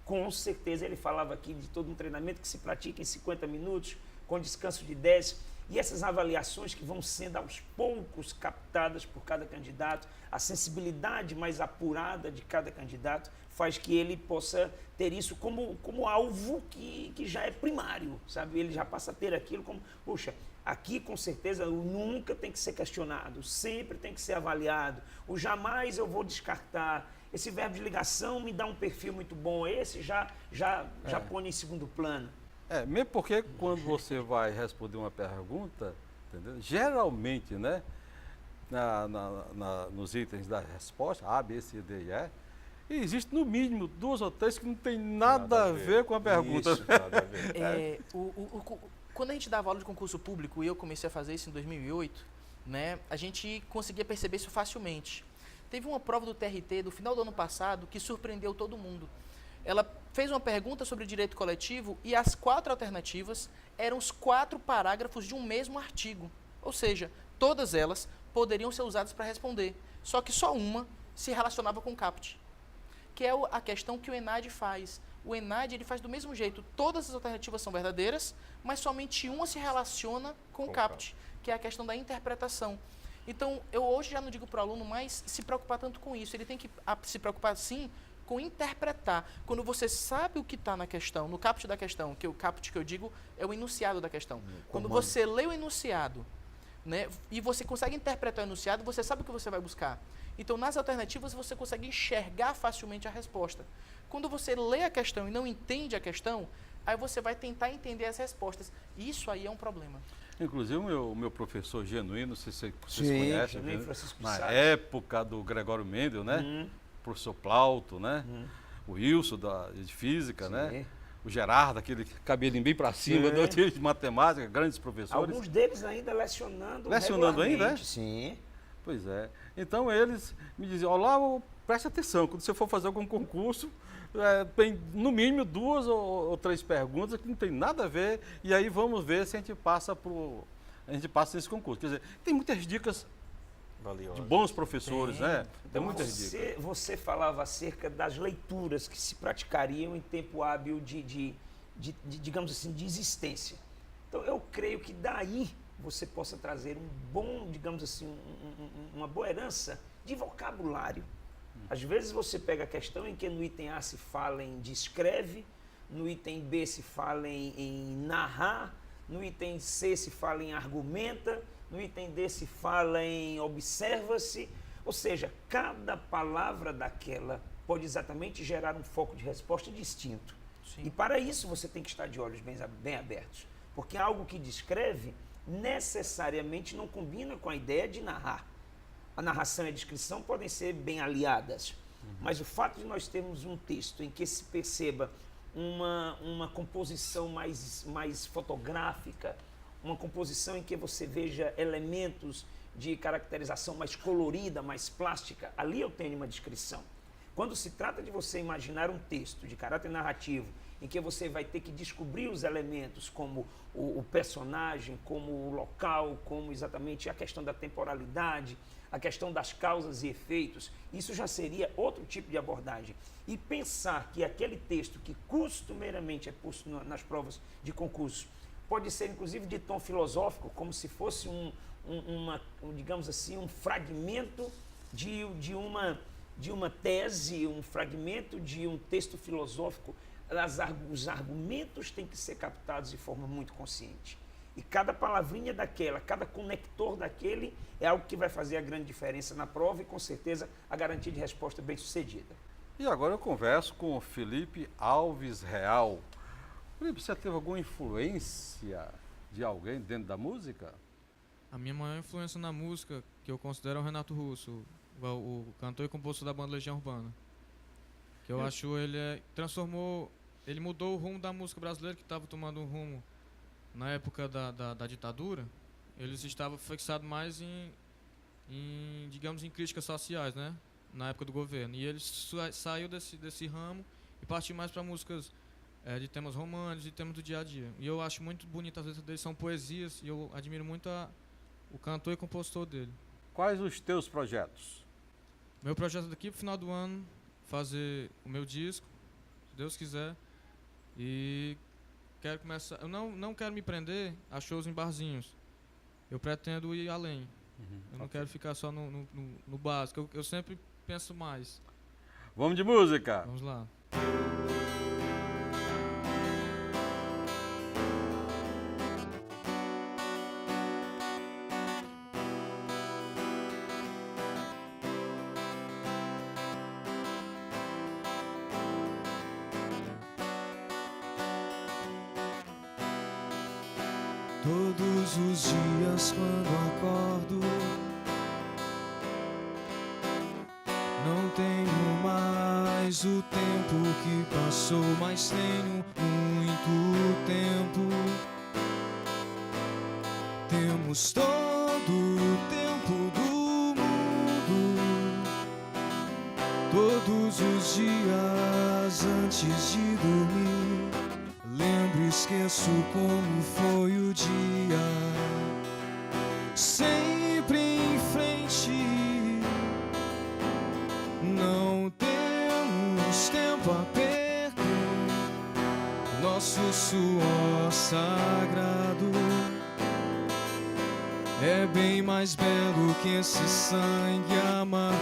Com certeza ele falava aqui de todo um treinamento que se pratica em 50 minutos, com descanso de 10, e essas avaliações que vão sendo aos poucos captadas por cada candidato, a sensibilidade mais apurada de cada candidato faz que ele possa ter isso como alvo que já é primário, sabe? Ele já passa a ter aquilo como, puxa, aqui com certeza o nunca tem que ser questionado, sempre tem que ser avaliado, o jamais eu vou descartar. Esse verbo de ligação me dá um perfil muito bom, esse já põe em segundo plano. Mesmo porque quando você vai responder uma pergunta, entendeu? Geralmente, né, nos itens da resposta, A, B, C, D e E, existe no mínimo 2 ou 3 que não tem nada a ver com a pergunta. Isso, nada a ver. Quando a gente dava aula de concurso público, e eu comecei a fazer isso em 2008, né, a gente conseguia perceber isso facilmente. Teve uma prova do TRT do final do ano passado que surpreendeu todo mundo. Ela fez uma pergunta sobre direito coletivo e as 4 alternativas eram os 4 parágrafos de um mesmo artigo. Ou seja, todas elas poderiam ser usadas para responder. Só que só uma se relacionava com o CAPT, que é a questão que o ENAD faz. O ENAD ele faz do mesmo jeito. Todas as alternativas são verdadeiras, mas somente uma se relaciona com o CAPT, que é a questão da interpretação. Então, eu hoje já não digo para o aluno mais se preocupar tanto com isso. Ele tem que se preocupar, sim, com interpretar. Quando você sabe o que está na questão, no CAPT da questão, que o CAPT que eu digo é o enunciado da questão. Quando você lê o enunciado, né, e você consegue interpretar o enunciado, você sabe o que você vai buscar. Então, nas alternativas, você consegue enxergar facilmente a resposta. Quando você lê a questão e não entende a questão, aí você vai tentar entender as respostas. Isso aí é um problema. Inclusive, o meu professor genuíno, não sei se vocês conhecem, né? na época do Gregório Mendel, né? Professor Plauto, né? O Wilson, de Física, né? O Gerardo, aquele cabelinho bem para cima, de matemática, grandes professores. Alguns deles ainda lecionando ainda, né? Sim. Pois é. Então, eles me diziam, Olavo, preste atenção, quando você for fazer algum concurso, tem no mínimo 2 ou 3 perguntas que não tem nada a ver, e aí vamos ver se a gente passa nesse concurso. Quer dizer, tem muitas dicas de bons professores, né? Tem muitas dicas. Você falava acerca das leituras que se praticariam em tempo hábil digamos assim, de existência. Então, eu creio que daí você possa trazer um bom, digamos assim, uma boa herança de vocabulário. Às vezes você pega a questão em que no item A se fala em descreve, no item B se fala em narrar, no item C se fala em argumenta, no item D se fala em observa-se, ou seja, cada palavra daquela pode exatamente gerar um foco de resposta distinto. Sim. E para isso você tem que estar de olhos bem abertos, porque algo que descreve necessariamente não combina com a ideia de narrar. A narração e a descrição podem ser bem aliadas, mas o fato de nós termos um texto em que se perceba uma composição mais fotográfica, uma composição em que você veja elementos de caracterização mais colorida, mais plástica, ali eu tenho uma descrição. Quando se trata de você imaginar um texto de caráter narrativo, em que você vai ter que descobrir os elementos como o personagem, como o local, como exatamente a questão da temporalidade, a questão das causas e efeitos, isso já seria outro tipo de abordagem. E pensar que aquele texto que costumeiramente é posto nas provas de concurso pode ser inclusive de tom filosófico, como se fosse digamos assim, um fragmento de uma tese, um fragmento de um texto filosófico. Os argumentos têm que ser captados de forma muito consciente. E cada palavrinha daquela, cada conector daquele é algo que vai fazer a grande diferença na prova e, com certeza, a garantia de resposta bem-sucedida. E agora eu converso com o Felipe Alves Real. Felipe, você teve alguma influência de alguém dentro da música? A minha maior influência na música, que eu considero, é o Renato Russo, o cantor e compositor da banda Legião Urbana. Que eu acho ele mudou o rumo da música brasileira, que estava tomando um rumo na época da ditadura. Eles estavam fixados mais digamos, em críticas sociais, né? Na época do governo. E ele saiu desse ramo e partiu mais para músicas de temas românticos e temas do dia a dia. E eu acho muito bonito, as letras dele são poesias, e eu admiro muito o cantor e compositor dele. Quais os teus projetos? Meu projeto daqui pro final do ano, fazer o meu disco, se Deus quiser. E quero começar. Eu não quero me prender a shows em barzinhos. Eu pretendo ir além. Eu não quero ficar só no básico. Eu sempre penso mais. Vamos de música! Vamos lá. Todos os dias quando acordo, não tenho mais o tempo que passou, mas tenho muito tempo. Temos todo o tempo do mundo. Todos os dias antes de dormir, lembro e esqueço como foi o dia. Sempre em frente, não temos tempo a perder. Nosso suor sagrado é bem mais belo que esse sangue amargo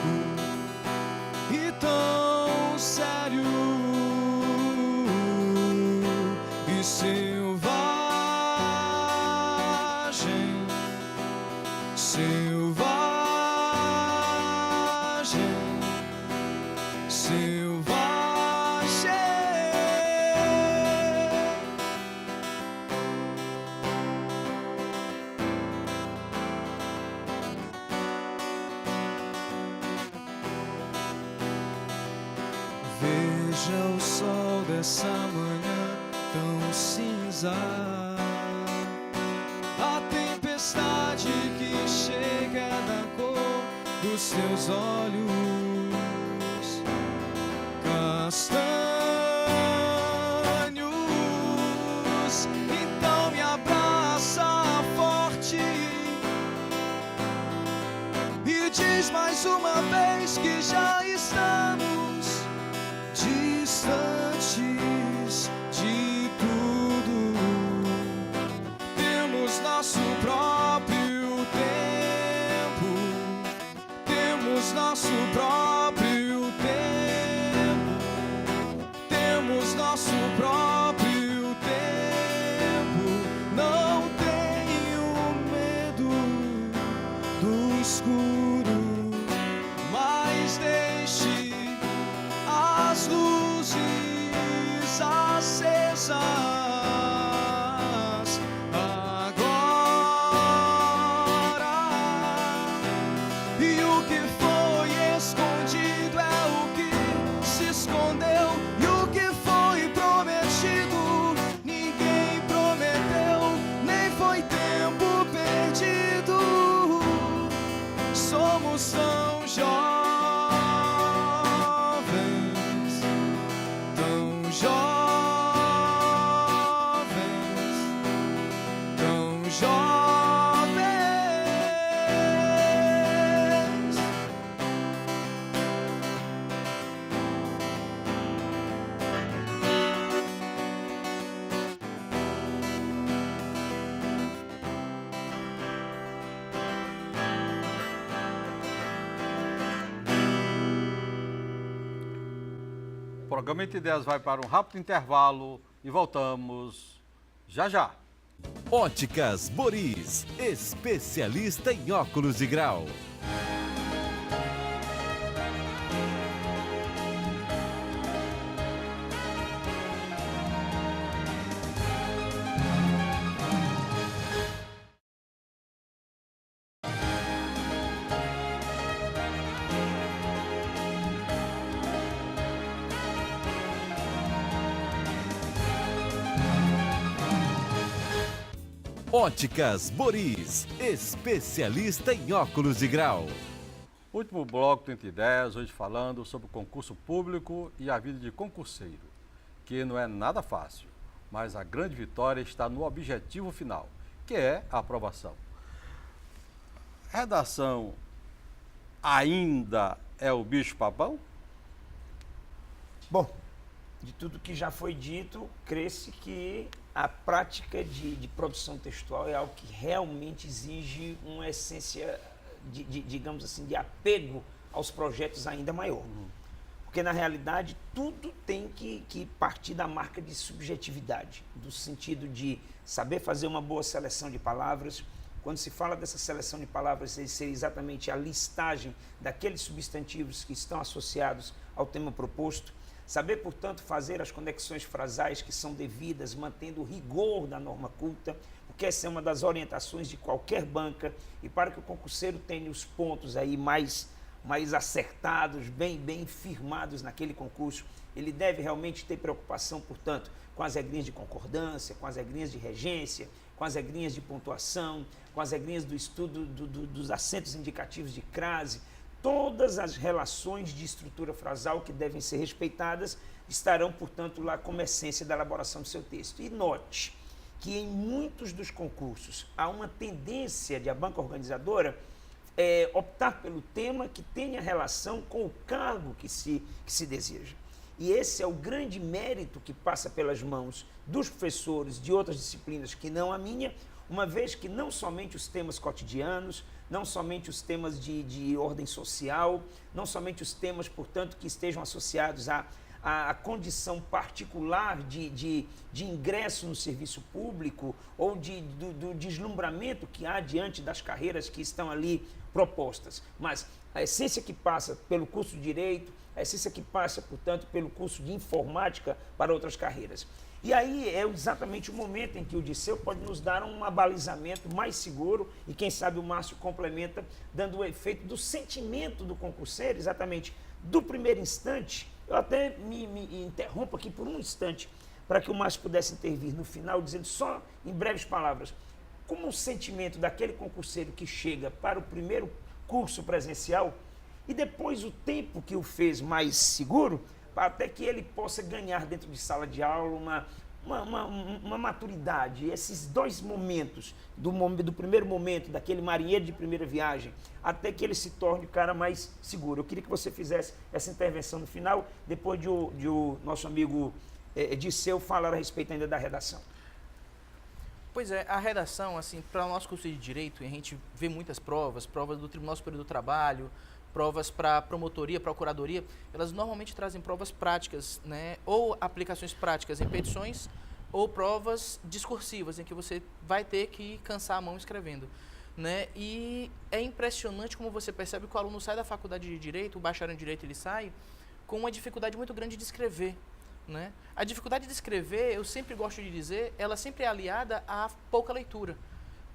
e tão sério e selvagem, selvagem, selvagem. Veja o sol dessa manhã tão cinza, a tempestade que chega da cor dos teus olhos castanhos. Então me abraça forte e diz mais uma vez que já estamos distantes de tudo. Temos nosso próprio tempo, temos nosso próprio tempo, temos nosso próprio tempo. Não tenho medo do escuro, mas deixe jovens. O programa Entre Ideias vai para um rápido intervalo e voltamos já já. Óticas Boris, especialista em óculos de grau. Óticas Boris, especialista em óculos de grau. Último bloco do Entre Ideias, hoje falando sobre o concurso público e a vida de concurseiro, que não é nada fácil, mas a grande vitória está no objetivo final, que é a aprovação. Redação ainda é o bicho-papão? Bom, de tudo que já foi dito, cresce que a prática de produção textual é algo que realmente exige uma essência, digamos assim, de apego aos projetos ainda maior. Porque, na realidade, tudo tem que partir da marca de subjetividade, do sentido de saber fazer uma boa seleção de palavras. Quando se fala dessa seleção de palavras, ser exatamente a listagem daqueles substantivos que estão associados ao tema proposto. Saber, portanto, fazer as conexões frasais que são devidas, mantendo o rigor da norma culta, porque essa é uma das orientações de qualquer banca, e para que o concurseiro tenha os pontos aí mais acertados, bem firmados naquele concurso, ele deve realmente ter preocupação, portanto, com as regrinhas de concordância, com as regrinhas de regência, com as regrinhas de pontuação, com as regrinhas do estudo dos acentos indicativos de crase. Todas as relações de estrutura frasal que devem ser respeitadas estarão, portanto, lá como essência da elaboração do seu texto. E note que em muitos dos concursos há uma tendência de a banca organizadora optar pelo tema que tenha relação com o cargo que se deseja. E esse é o grande mérito que passa pelas mãos dos professores de outras disciplinas que não a minha, uma vez que não somente os temas cotidianos, não somente os temas de ordem social, não somente os temas, portanto, que estejam associados à condição particular de ingresso no serviço público ou do deslumbramento que há diante das carreiras que estão ali propostas, mas a essência que passa pelo curso de Direito, a essência que passa, portanto, pelo curso de Informática para outras carreiras. E aí é exatamente o momento em que o Disseu pode nos dar um abalizamento mais seguro e quem sabe o Márcio complementa, dando o efeito do sentimento do concurseiro, exatamente do primeiro instante. Eu até me interrompo aqui por um instante para que o Márcio pudesse intervir no final, dizendo só em breves palavras, como o sentimento daquele concurseiro que chega para o primeiro curso presencial e depois o tempo que o fez mais seguro, até que ele possa ganhar dentro de sala de aula uma maturidade. Esses dois momentos, do primeiro momento, daquele marinheiro de primeira viagem, até que ele se torne o cara mais seguro. Eu queria que você fizesse essa intervenção no final, depois de o nosso amigo Disseu falar a respeito ainda da redação. Pois é, a redação, assim, para o nosso curso de Direito, a gente vê muitas provas do Tribunal Superior do Trabalho, provas para promotoria, procuradoria, elas normalmente trazem provas práticas, né? Ou aplicações práticas em petições, ou provas discursivas, em que você vai ter que cansar a mão escrevendo, né? E é impressionante como você percebe que o aluno sai da faculdade de Direito, o bacharel em Direito, ele sai com uma dificuldade muito grande de escrever, né? A dificuldade de escrever, eu sempre gosto de dizer, ela sempre é aliada a pouca leitura.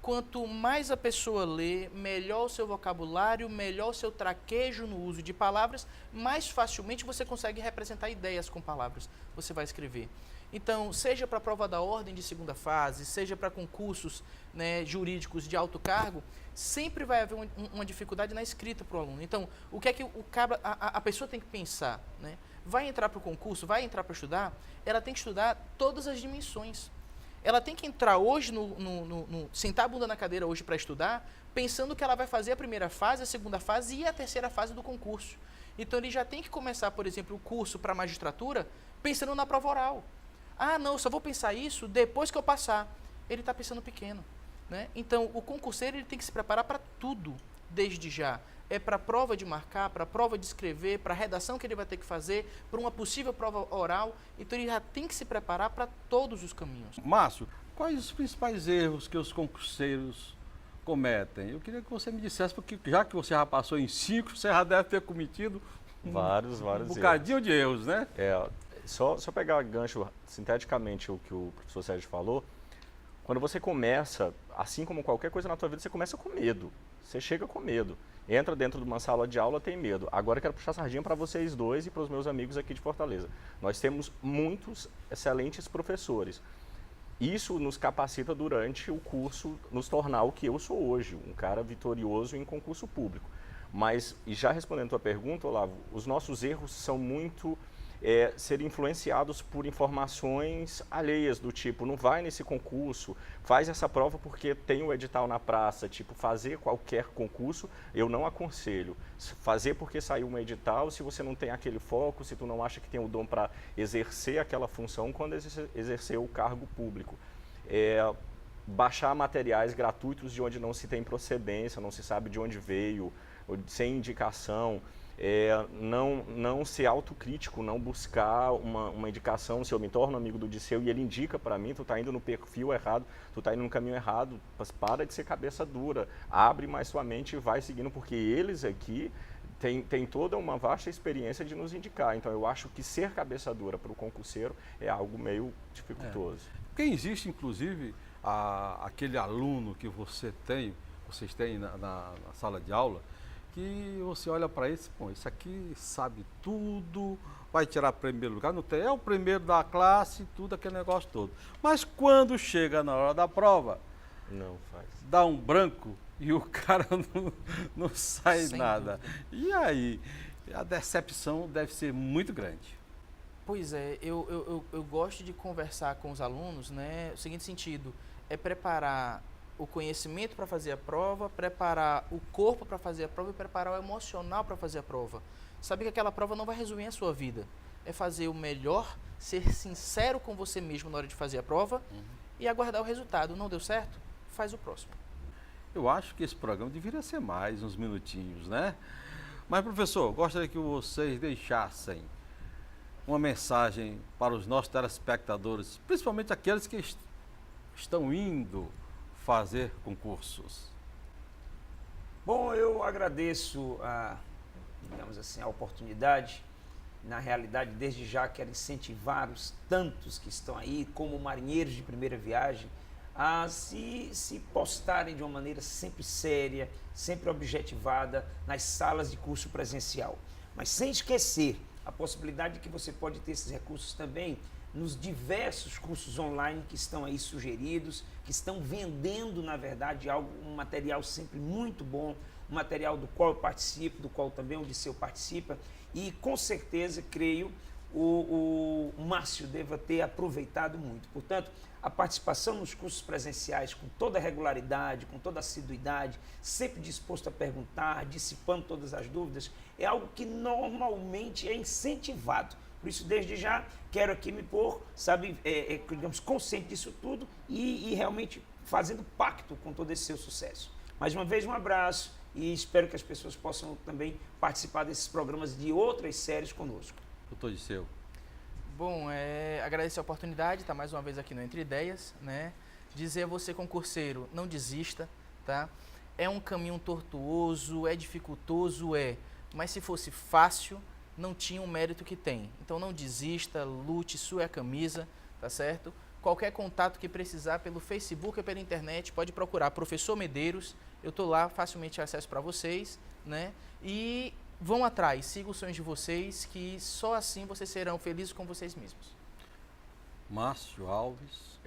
Quanto mais a pessoa lê, melhor o seu vocabulário, melhor o seu traquejo no uso de palavras, mais facilmente você consegue representar ideias com palavras. Você vai escrever. Então, seja para a prova da ordem de segunda fase, seja para concursos, né, jurídicos de alto cargo, sempre vai haver uma dificuldade na escrita para o aluno. Então, o que é que a pessoa tem que pensar, né? Vai entrar para o concurso, vai entrar para estudar, ela tem que estudar todas as dimensões. ela tem que entrar hoje, sentar a bunda na cadeira hoje para estudar, pensando que ela vai fazer a primeira fase, a segunda fase e a terceira fase do concurso. Então ele já tem que começar, por exemplo, o curso para magistratura pensando na prova oral. Ah, não, eu só vou pensar isso depois que eu passar. Ele está pensando pequeno, né? Então o concurseiro ele tem que se preparar para tudo, desde já. É para a prova de marcar, para a prova de escrever, para a redação que ele vai ter que fazer, para uma possível prova oral. Então ele já tem que se preparar para todos os caminhos. Márcio, quais os principais erros que os concurseiros cometem? Eu queria que você me dissesse, porque já que você já passou em 5, você já deve ter cometido vários bocadinho de erros, né? Só pegar gancho sinteticamente o que o professor Sérgio falou, quando você começa, assim como qualquer coisa na tua vida, você começa com medo. Você chega com medo. Entra dentro de uma sala de aula, tem medo. Agora eu quero puxar a sardinha para vocês dois e para os meus amigos aqui de Fortaleza. Nós temos muitos excelentes professores. Isso nos capacita durante o curso, nos tornar o que eu sou hoje, um cara vitorioso em concurso público. Mas, e já respondendo a tua pergunta, Olavo, os nossos erros são muito ser influenciados por informações alheias, do tipo, não vai nesse concurso, faz essa prova porque tem o edital na praça, tipo, fazer qualquer concurso, eu não aconselho. Fazer porque saiu um edital, se você não tem aquele foco, se tu não acha que tem o dom para exercer aquela função, quando exercer o cargo público. Baixar materiais gratuitos de onde não se tem procedência, não se sabe de onde veio, sem indicação. Não ser autocrítico, não buscar uma indicação. Se eu me torno amigo do Disseu e ele indica para mim, tu está indo no perfil errado, tu está indo no caminho errado, mas para de ser cabeça dura, abre mais sua mente e vai seguindo, porque eles aqui têm toda uma vasta experiência de nos indicar. Então eu acho que ser cabeça dura para o concurseiro é algo meio dificultoso. Porque existe, inclusive, aquele aluno que vocês têm na sala de aula, que você olha para esse, bom, esse aqui sabe tudo, vai tirar primeiro lugar, não tem, é o primeiro da classe, tudo aquele negócio todo. Mas quando chega na hora da prova, não faz. Dá um branco e o cara não sai Sem nada. dúvida. E aí, a decepção deve ser muito grande. Pois é, eu gosto de conversar com os alunos, né, no seguinte sentido, é preparar o conhecimento para fazer a prova, preparar o corpo para fazer a prova e preparar o emocional para fazer a prova. Sabe que aquela prova não vai resumir a sua vida. É fazer o melhor, ser sincero com você mesmo na hora de fazer a prova e aguardar o resultado. Não deu certo? Faz o próximo. Eu acho que esse programa deveria ser mais uns minutinhos, né? Mas, professor, gostaria que vocês deixassem uma mensagem para os nossos telespectadores, principalmente aqueles que estão indo fazer concursos. Bom, eu agradeço digamos assim, a oportunidade. Na realidade, desde já quero incentivar os tantos que estão aí, como marinheiros de primeira viagem, a se postarem de uma maneira sempre séria, sempre objetivada nas salas de curso presencial. Mas sem esquecer a possibilidade de que você pode ter esses recursos também nos diversos cursos online que estão aí sugeridos, que estão vendendo, na verdade, um material sempre muito bom, um material do qual eu participo, do qual também o Disseu participa, e com certeza, creio, o Márcio deva ter aproveitado muito. Portanto, a participação nos cursos presenciais com toda a regularidade, com toda a assiduidade, sempre disposto a perguntar, dissipando todas as dúvidas, é algo que normalmente é incentivado. Por isso, desde já, quero aqui me pôr, digamos, consciente disso tudo e realmente fazendo pacto com todo esse seu sucesso. Mais uma vez, um abraço e espero que as pessoas possam também participar desses programas de outras séries conosco. Doutor Disseu. Bom, agradecer a oportunidade de estar mais uma vez aqui no Entre Ideias, né? Dizer a você, concurseiro, não desista, tá? É um caminho tortuoso, é dificultoso, mas se fosse fácil, não tinha o mérito que tem. Então não desista, lute, sue a camisa, tá certo? Qualquer contato que precisar pelo Facebook ou pela internet, pode procurar Professor Medeiros, eu estou lá, facilmente acesso para vocês, né? E vão atrás, sigam os sonhos de vocês, que só assim vocês serão felizes com vocês mesmos. Márcio Alves.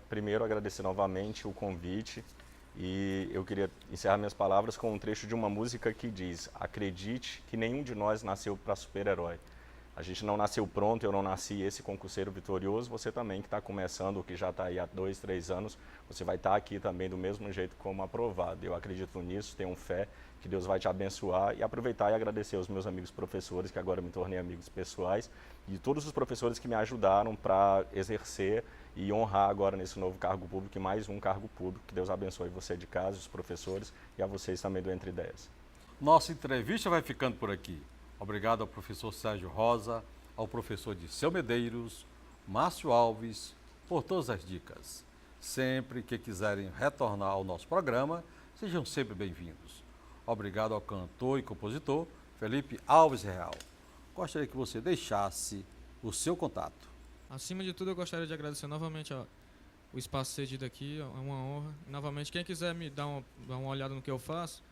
Primeiro, agradecer novamente o convite e eu queria encerrar minhas palavras com um trecho de uma música que diz: acredite que nenhum de nós nasceu para super-herói. A gente não nasceu pronto, eu não nasci esse concurseiro vitorioso, você também que está começando, que já está aí há 2, 3 anos, você vai estar aqui também do mesmo jeito como aprovado. Eu acredito nisso, tenho fé que Deus vai te abençoar e aproveitar e agradecer aos meus amigos professores, que agora me tornei amigos pessoais, e todos os professores que me ajudaram para exercer e honrar agora nesse novo cargo público, e mais um cargo público. Que Deus abençoe você de casa, os professores e a vocês também do Entre Ideias. Nossa entrevista vai ficando por aqui. Obrigado ao professor Sérgio Rosa, ao professor Disseu Medeiros, Márcio Alves, por todas as dicas. Sempre que quiserem retornar ao nosso programa, sejam sempre bem-vindos. Obrigado ao cantor e compositor Felipe Alves Real. Gostaria que você deixasse o seu contato. Acima de tudo, eu gostaria de agradecer novamente o espaço cedido aqui, é uma honra. E, novamente, quem quiser me dar uma olhada no que eu faço,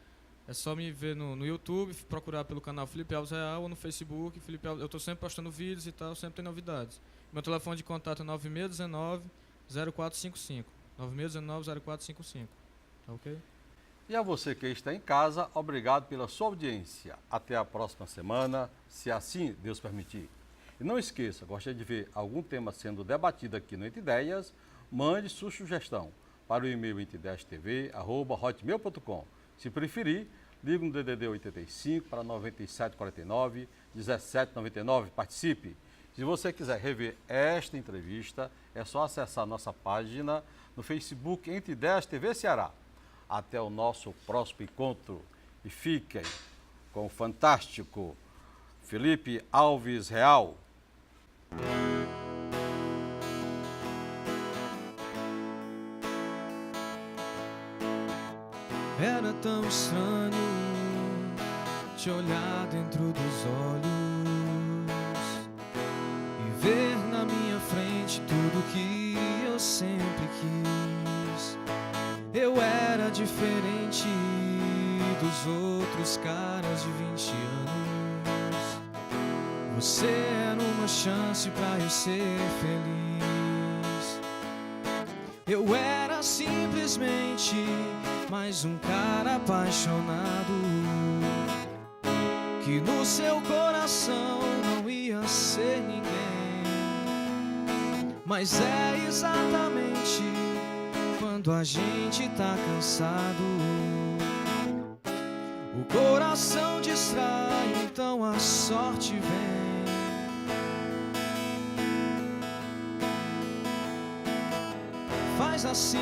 é só me ver no YouTube, procurar pelo canal Felipe Alves Real ou no Facebook. Felipe Alves, eu estou sempre postando vídeos e tal, sempre tem novidades. Meu telefone de contato é 9619-0455. 9619-0455. Tá ok? E a você que está em casa, obrigado pela sua audiência. Até a próxima semana, se assim Deus permitir. E não esqueça, gostaria de ver algum tema sendo debatido aqui no Entre Ideias, mande sua sugestão para o e-mail entredeiastv@hotmail.com. Se preferir, ligue no DDD 85 para 9749 1799. Participe. Se você quiser rever esta entrevista, é só acessar nossa página no Facebook Entre Ideias TV Ceará. Até o nosso próximo encontro e fiquem com o fantástico Felipe Alves Real. Era tão estranho te olhar dentro dos olhos e ver na minha frente tudo que eu sempre quis. Eu era diferente dos outros caras de 20 anos. Você era uma chance pra eu ser feliz. Eu era simplesmente mais um cara apaixonado, que no seu coração não ia ser ninguém. Mas é exatamente quando a gente tá cansado, o coração distrai, então a sorte vem. Faz assim,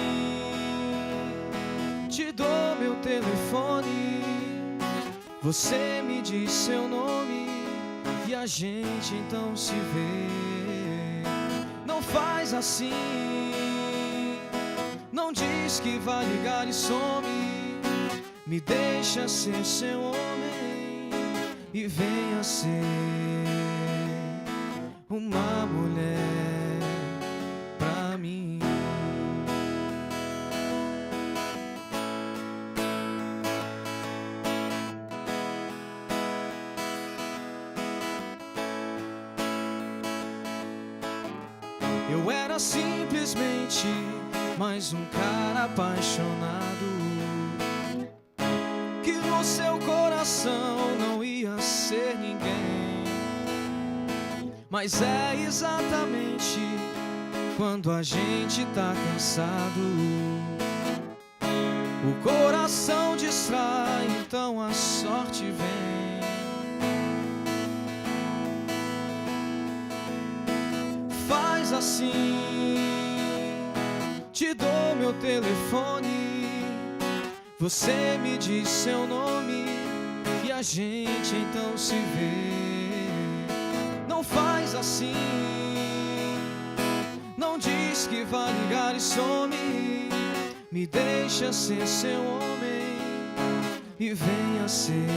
te dou meu telefone, você me diz seu nome e a gente então se vê. Não faz assim, não diz que vai ligar e some, me deixa ser seu homem e venha ser uma mulher pra mim. Eu era simplesmente mais um cara apaixonado, que no seu coração não ia ser ninguém. Mas é exatamente quando a gente tá cansado, o coração distrai, então a sorte vem. Faz assim, te dou meu telefone, você me diz seu nome e a gente então se vê. Não faz assim, não diz que vai ligar e some, me deixa ser seu homem e venha ser